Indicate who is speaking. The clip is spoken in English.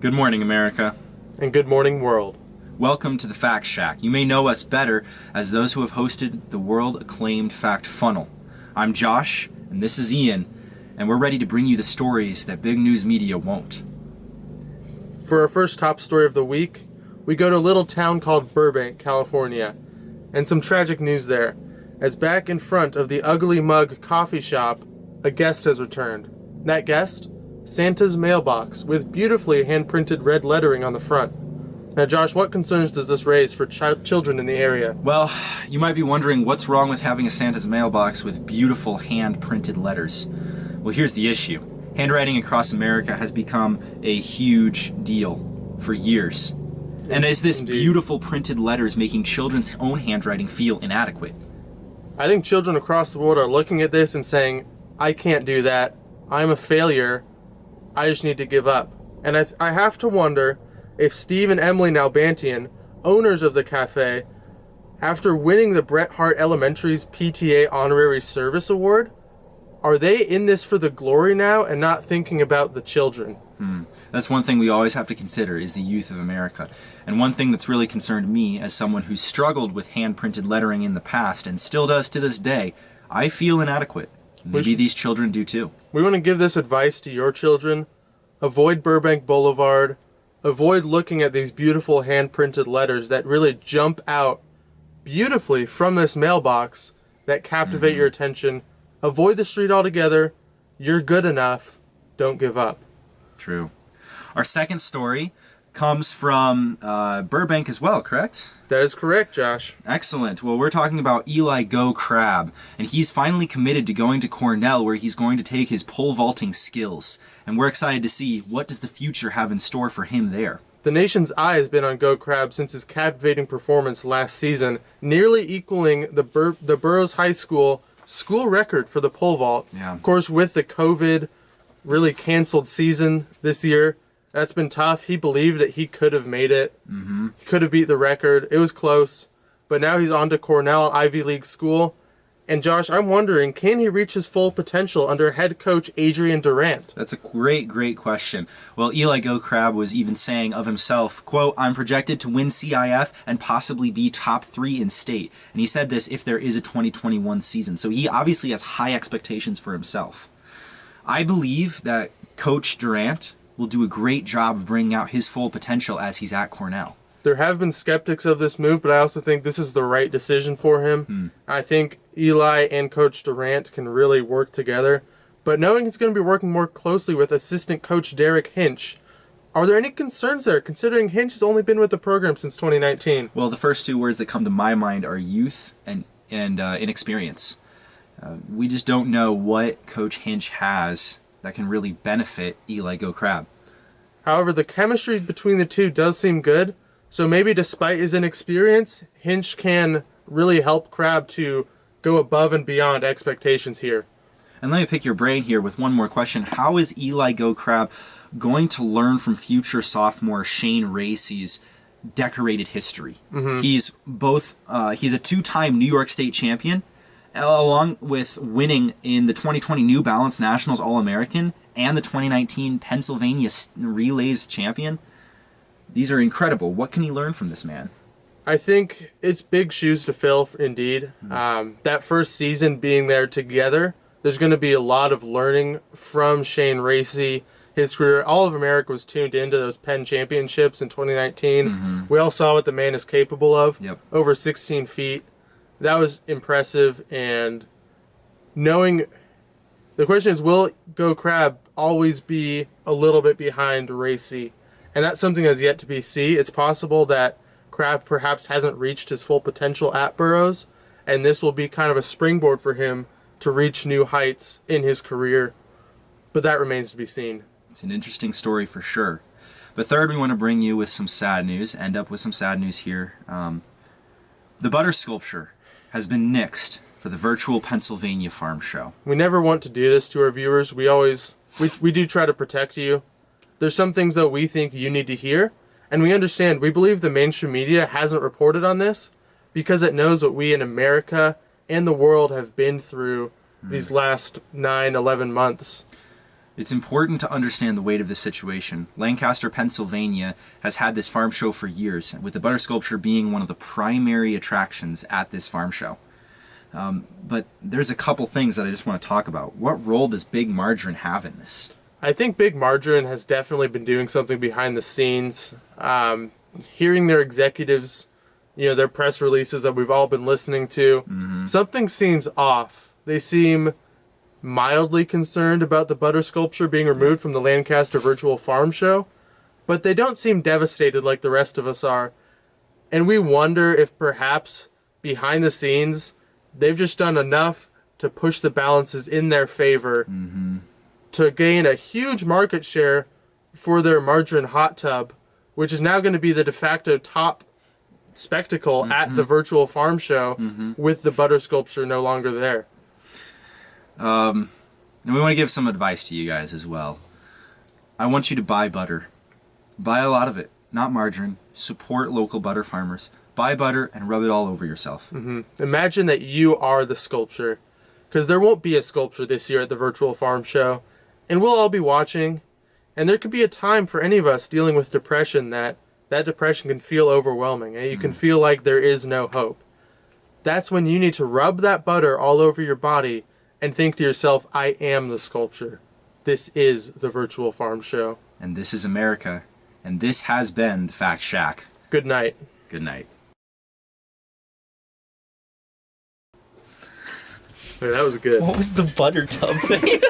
Speaker 1: Good morning, America.
Speaker 2: And good morning, world.
Speaker 1: Welcome to the Fact Shack. You may know us better as those who have hosted the world-acclaimed Fact Funnel. I'm Josh, and this is Ian, and we're ready to bring you the stories that big news media won't.
Speaker 2: For our first top story of the week, we go to a little town called Burbank, California, and some tragic news there, as back in front of the Ugly Mug coffee shop, a guest has returned. That guest? Santa's mailbox, with beautifully hand-printed red lettering on the front. Now, Josh, what concerns does this raise for children in the area?
Speaker 1: Well, you might be wondering what's wrong with having a Santa's mailbox with beautiful hand-printed letters. Well, here's the issue. Handwriting across America has become a huge deal for years. And is this
Speaker 2: Indeed.
Speaker 1: beautiful printed letters making children's own handwriting feel inadequate?
Speaker 2: I think children across the world are looking at this and saying, I can't do that. I'm a failure. I just need to give up. And I have to wonder if Steve and Emily Nalbantian, owners of the cafe, after winning the Bret Hart Elementary's PTA Honorary Service Award, are they in this for the glory now and not thinking about the children?
Speaker 1: That's one thing we always have to consider is the youth of America. And one thing that's really concerned me as someone who's struggled with hand-printed lettering in the past and still does to this day, I feel inadequate. Maybe these children do too.
Speaker 2: We want to give this advice to your children. Avoid Burbank Boulevard. Avoid looking at these beautiful hand-printed letters that really jump out beautifully from this mailbox that captivate your attention. Avoid the street altogether. You're good enough. Don't give up.
Speaker 1: True. Our second story comes from Burbank as well, correct?
Speaker 2: That is correct, Josh.
Speaker 1: Excellent. Well, we're talking about Eli Go Crab, and he's finally committed to going to Cornell where he's going to take his pole vaulting skills. And we're excited to see what does the future have in store for him there.
Speaker 2: The nation's eye has been on Go Crab since his captivating performance last season, nearly equaling the Burroughs High School record for the pole vault.
Speaker 1: Yeah.
Speaker 2: Of course, with the COVID really canceled season this year, that's been tough. He believed that he could have made it. He could have beat the record. It was close. But now he's on to Cornell, Ivy League school. And Josh, I'm wondering, can he reach his full potential under head coach Adrian Durant?
Speaker 1: That's a great question. Well, Eli Go Crab was even saying of himself, quote, I'm projected to win CIF and possibly be top 3 in state. And he said this if there is a 2021 season. So he obviously has high expectations for himself. I believe that Coach Durant will do a great job of bringing out his full potential as he's at Cornell.
Speaker 2: There have been skeptics of this move, but I also think this is the right decision for him. I think Eli and Coach Durant can really work together. But knowing he's going to be working more closely with assistant coach Derek Hinch, are there any concerns there, considering Hinch has only been with the program since 2019?
Speaker 1: Well, the first two words that come to my mind are youth and inexperience. We just don't know what Coach Hinch has that can really benefit Eli Go Crab.
Speaker 2: However, the chemistry between the two does seem good, so maybe despite his inexperience, Hinch can really help Crab to go above and beyond expectations here.
Speaker 1: And let me pick your brain here with one more question. How is Eli Go Crab going to learn from future sophomore Shane Racey's decorated history? He's he's a 2-time New York State champion, along with winning in the 2020 New Balance Nationals All-American and the 2019 Pennsylvania Relays champion. These are incredible. What can he learn from this man?
Speaker 2: I think it's big shoes to fill, indeed. That first season being there together, there's going to be a lot of learning from Shane Racey. His career, all of America was tuned into those Penn championships in 2019. We all saw what the man is capable of. Over 16 feet. That was impressive, and knowing the question is, will Go Crab always be a little bit behind Racey? And that's something that's yet to be seen. It's possible that Crab perhaps hasn't reached his full potential at Burroughs, and this will be kind of a springboard for him to reach new heights in his career. But that remains to be seen.
Speaker 1: It's an interesting story for sure. But third, we want to bring you with some sad news. End up with some sad news here. The butter sculpture has been nixed for the virtual Pennsylvania Farm Show.
Speaker 2: We never want to do this to our viewers. We do try to protect you. There's some things that we think you need to hear, and we understand. We believe the mainstream media hasn't reported on this because it knows what we in America and the world have been through these last 9-11 months.
Speaker 1: It's important to understand the weight of this situation. Lancaster, Pennsylvania has had this farm show for years, with the butter sculpture being one of the primary attractions at this farm show. But there's a couple things that I just want to talk about. What role does Big Margarine have in this?
Speaker 2: I think Big Margarine has definitely been doing something behind the scenes. Hearing their executives, their press releases that we've all been listening to, something seems off. They seem mildly concerned about the butter sculpture being removed from the Lancaster Virtual Farm Show, but they don't seem devastated like the rest of us are. And we wonder if perhaps behind the scenes, they've just done enough to push the balances in their favor to gain a huge market share for their margarine hot tub, which is now going to be the de facto top spectacle at the Virtual Farm Show with the butter sculpture no longer there.
Speaker 1: And we want to give some advice to you guys as well. I want you to buy butter. Buy a lot of it, not margarine. Support local butter farmers. Buy butter and rub it all over yourself.
Speaker 2: Imagine that you are the sculpture, because there won't be a sculpture this year at the Virtual Farm Show, and we'll all be watching, and there could be a time for any of us dealing with depression that depression can feel overwhelming, and you can feel like there is no hope. That's when you need to rub that butter all over your body and think to yourself, I am the sculpture. This is the Virtual Farm Show.
Speaker 1: And this is America. And this has been the Fact Shack.
Speaker 2: Good night.
Speaker 1: Good night.
Speaker 2: Wait, that was good.
Speaker 3: What was the butter tub thing?